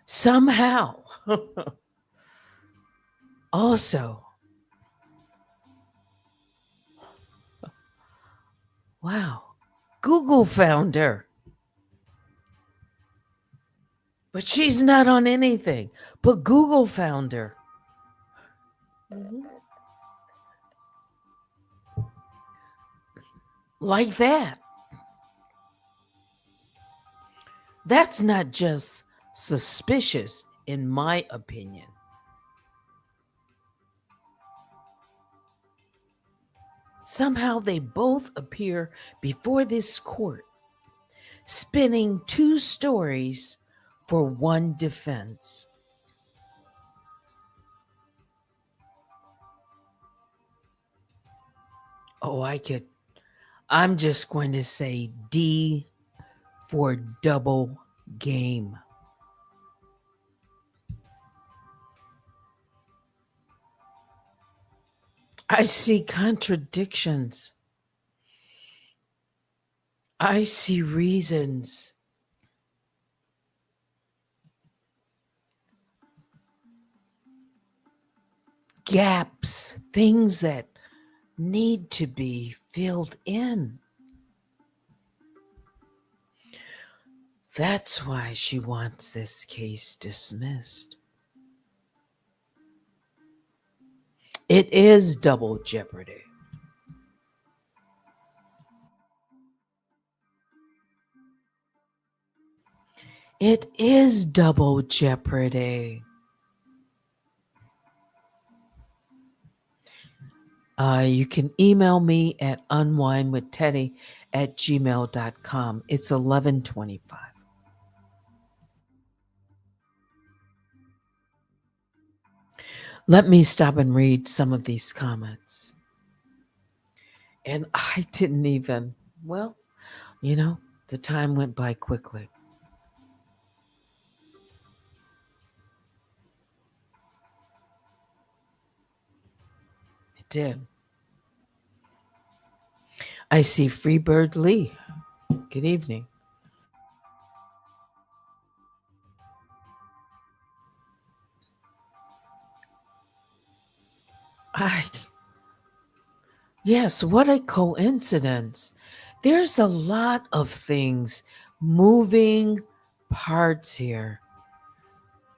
Somehow. Also, wow, Google found her. But she's not on anything. But Google found her. Like that. That's not just suspicious, in my opinion. Somehow they both appear before this court, spinning two stories for one defense. Oh, I'm just going to say D for double game. I see contradictions. I see reasons. Gaps, things that need to be filled in. That's why she wants this case dismissed. It is double jeopardy. It is double jeopardy. You can email me at unwinewithteddy@gmail.com. It's 11:25. Let me stop and read some of these comments. And I didn't even, well, you know, The time went by quickly. It did. I see Freebird Lee. Good evening. I Yes, what a coincidence. There's a lot of things, moving parts here,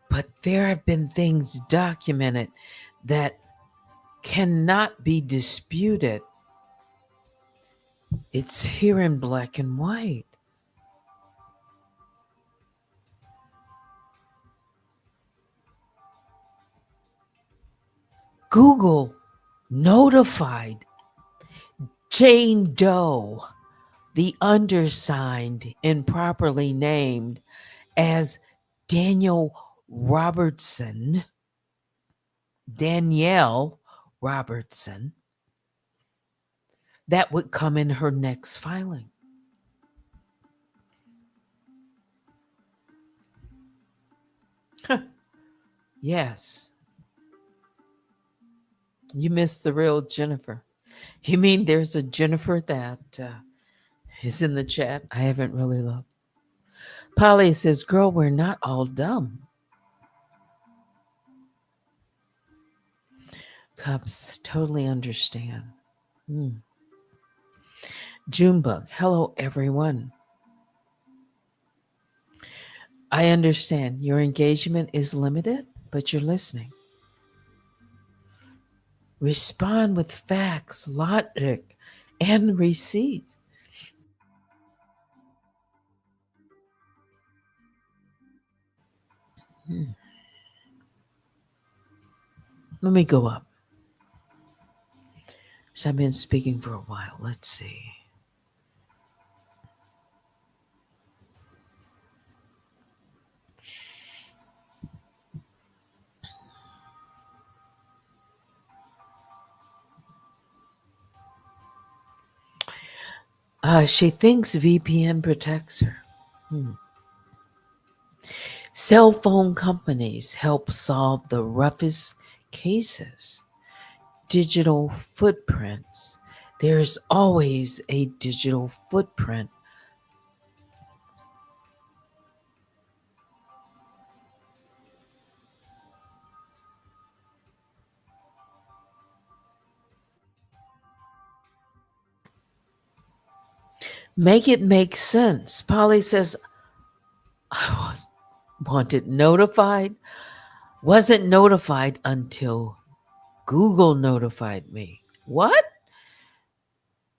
but there have been things documented that cannot be disputed. It's here in black and white. Google notified Jane Doe, the undersigned, improperly named as Daniel Robertson, Danielle Robertson, that would come in her next filing. Yes. You missed the real Jennifer. You mean there's a Jennifer that is in the chat? I haven't really looked. Polly says, girl, we're not all dumb. Cubs, totally understand. Junebug, hello everyone. I understand your engagement is limited, but you're listening. Respond with facts, logic, and receipts. Let me go up. So I've been speaking for a while. Let's see. She thinks VPN protects her. Cell phone companies help solve the roughest cases. Digital footprints. There's always a digital footprint. Make it make sense. Polly says, I wasn't notified until Google notified me. What?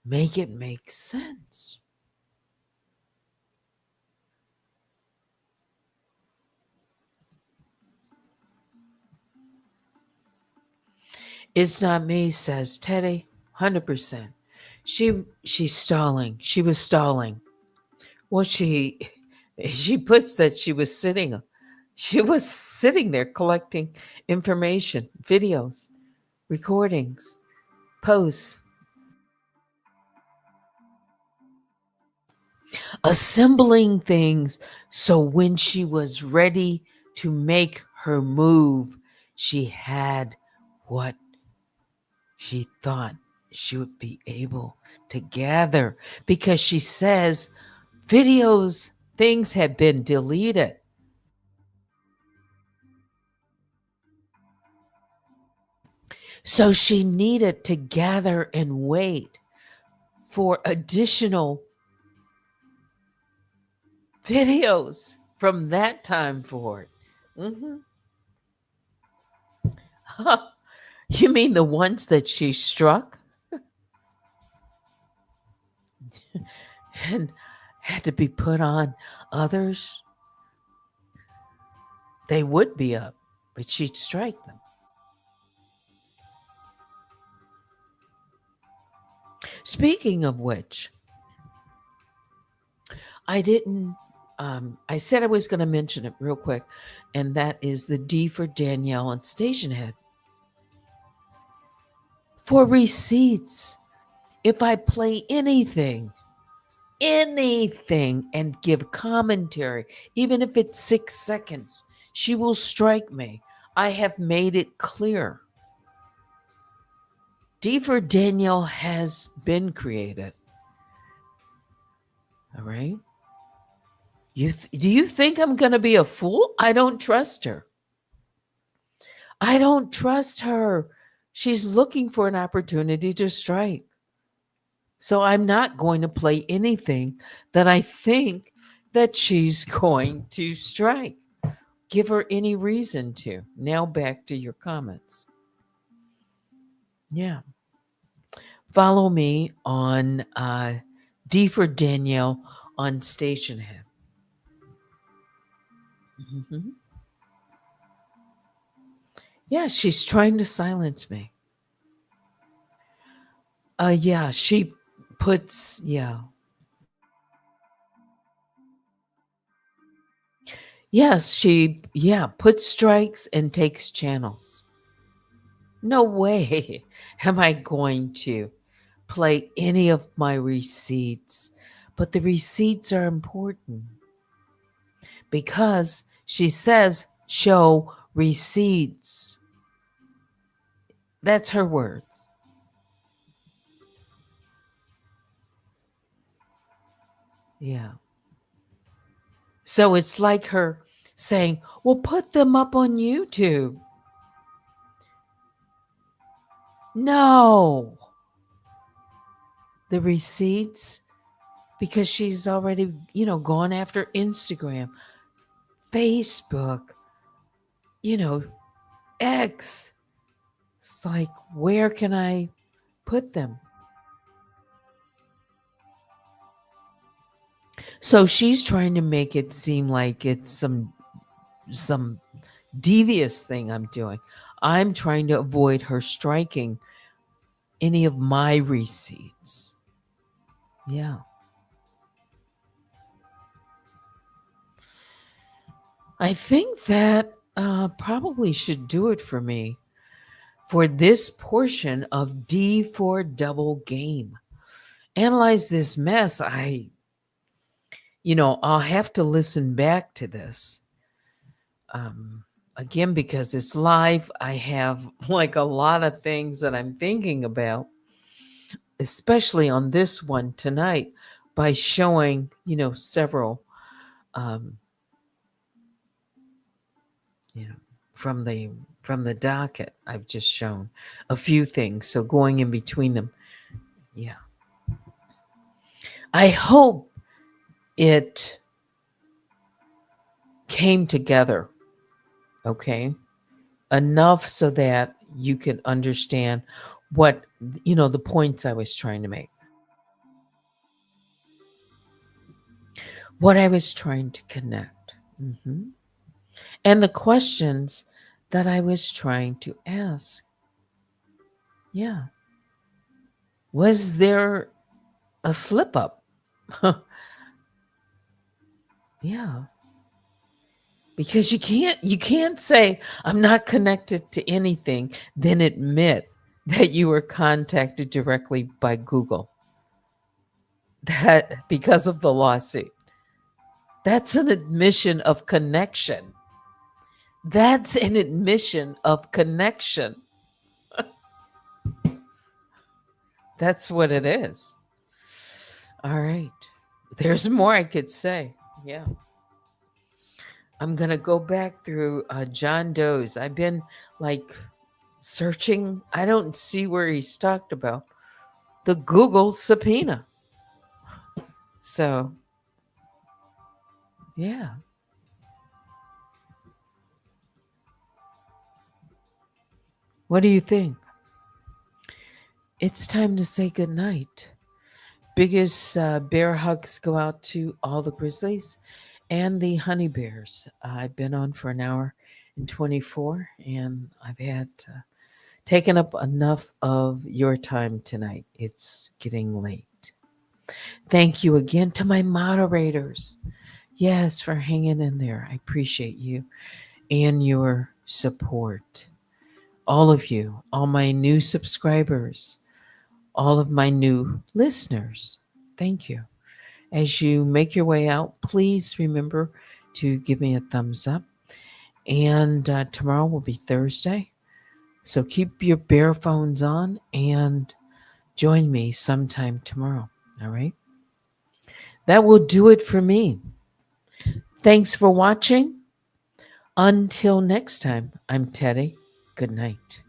Make it make sense. It's not me, says Teddy. 100%. She's stalling. She was stalling. Well, she puts that she was sitting there collecting information, videos, recordings, posts, assembling things, so when she was ready to make her move, she had what she thought she would be able to gather, because she says videos, things had been deleted. So she needed to gather and wait for additional videos from that time forward. You mean the ones that she struck and had to be put on others? They would be up, but she'd strike them. Speaking of which, I said I was going to mention it real quick, and that is the D for Danielle and Station Head. For receipts, if I play anything anything and give commentary, even if it's 6 seconds, she will strike me. I have made it clear. D for Danielle has been created. All right. Do you think I'm going to be a fool? I don't trust her. I don't trust her. She's looking for an opportunity to strike. So I'm not going to play anything that I think that she's going to strike. Give her any reason to. Now back to your comments. Yeah. Follow me on D for Danielle on Stationhead. Mm-hmm. Yeah, she's trying to silence me. Yeah, she puts, yeah. Yes, puts strikes and takes channels. No way am I going to play any of my receipts. But the receipts are important because she says show receipts. That's her words. Yeah. So it's like her saying, well, put them up on YouTube. No. The receipts, because she's already, gone after Instagram, Facebook, you know, X. It's like, where can I put them? So she's trying to make it seem like it's some devious thing I'm doing. I'm trying to avoid her striking any of my receipts. Yeah. I think that probably should do it for me for this portion of D for Double Game. Analyze this mess. I'll have to listen back to this. Again, because it's live, I have like a lot of things that I'm thinking about, especially on this one tonight, by showing, several, um, you know, from the docket. I've just shown a few things. So going in between them. Yeah. I hope it came together, okay, enough so that you could understand what, the points I was trying to make, what I was trying to connect, and the questions that I was trying to ask. Yeah. Was there a slip up? Yeah. Because you can't say I'm not connected to anything, then admit that you were contacted directly by Google. That because of the lawsuit. That's an admission of connection. That's an admission of connection. That's what it is. All right. There's more I could say. Yeah. I'm going to go back through John Doe's. I've been like searching. I don't see where he's talked about the Google subpoena. So, yeah. What do you think? It's time to say goodnight. Biggest bear hugs go out to all the grizzlies and the honey bears. I've been on for an hour and 24, and I've had taken up enough of your time tonight. It's getting late. Thank you again to my moderators. Yes, for hanging in there. I appreciate you and your support. All of you, all my new subscribers, all of my new listeners. Thank you. As you make your way out, please remember to give me a thumbs up. And tomorrow will be Thursday. So keep your bear phones on and join me sometime tomorrow. All right. That will do it for me. Thanks for watching. Until next time, I'm Teddy. Good night.